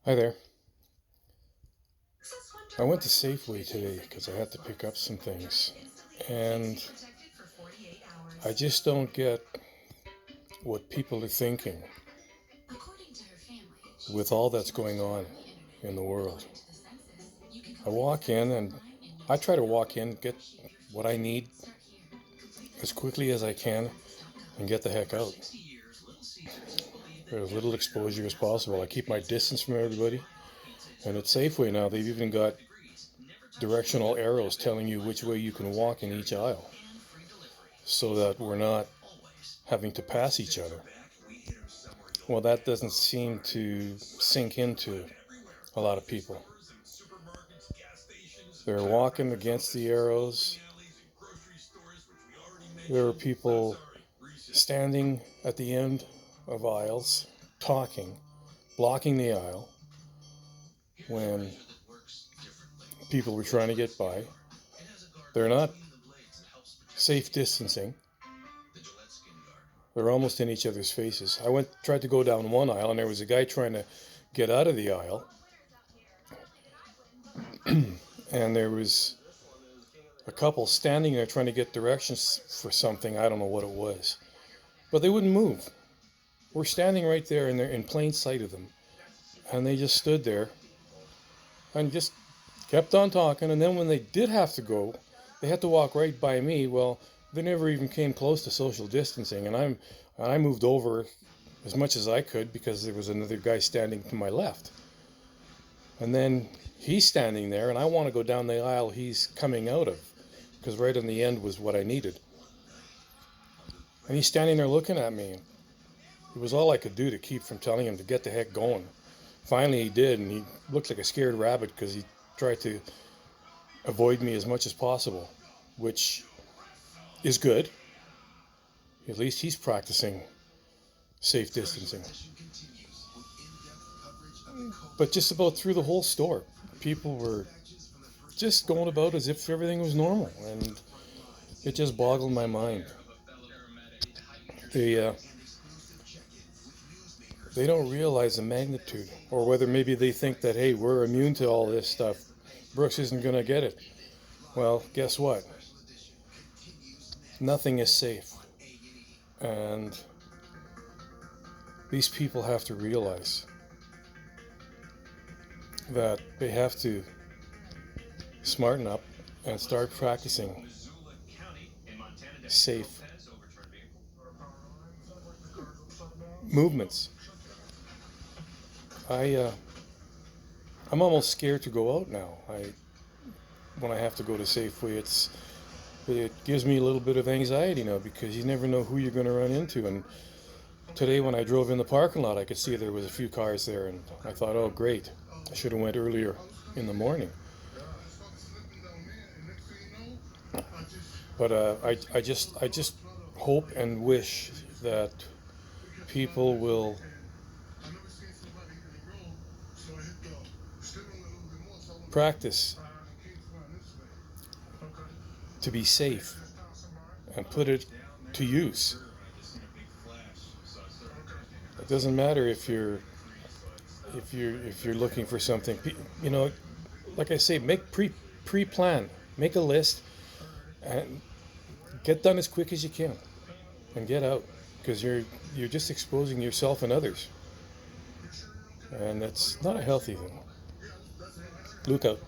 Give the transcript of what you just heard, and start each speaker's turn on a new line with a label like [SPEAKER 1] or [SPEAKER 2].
[SPEAKER 1] Hi there. I went to Safeway today because I had to pick up some things. And I just don't get what people are thinking with all that's going on in the world. I walk in and I try to walk in, get what I need as quickly as I can, and get the heck out. As little exposure as possible. I keep my distance from everybody. And at Safeway now, they've even got directional arrows telling you which way you can walk in each aisle so that we're not having to pass each other. Well, that doesn't seem to sink into a lot of people. They're walking against the arrows. There are people standing at the end of aisles, talking, blocking the aisle when people were trying to get by. They're not safe distancing. They're almost in each other's faces. Tried to go down one aisle, and there was a guy trying to get out of the aisle, and there was a couple standing there trying to get directions for something. I don't know what it was, but they wouldn't move. We're standing right there, and they're in plain sight of them, and they just stood there and just kept on talking. And then when they did have to go, they had to walk right by me. Well, they never even came close to social distancing, and I moved over as much as I could because there was another guy standing to my left. And then he's standing there, and I want to go down the aisle he's coming out of, because right on the end was what I needed. And he's standing there looking at me. It was all I could do to keep from telling him to get the heck going. Finally he did, and he looked like a scared rabbit because he tried to avoid me as much as possible, which is good. At least he's practicing safe distancing. But just about through the whole store, people were just going about as if everything was normal, and it just boggled my mind. They they don't realize the magnitude, or whether maybe they think that, hey, we're immune to all this stuff. Brooks isn't going to get it. Well, guess what? Nothing is safe. And these people have to realize that they have to smarten up and start practicing safe movements. I'm almost scared to go out now. When I have to go to Safeway, it gives me a little bit of anxiety now because you never know who you're going to run into. And today when I drove in the parking lot, I could see there was a few cars there, and I thought, oh great, I should have went earlier in the morning. But I just hope and wish that people will practice to be safe and put it to use. It doesn't matter if you're looking for something. You know, like I say, make pre-plan, make a list, and get done as quick as you can, and get out, because you're just exposing yourself and others, and that's not a healthy thing. Look out.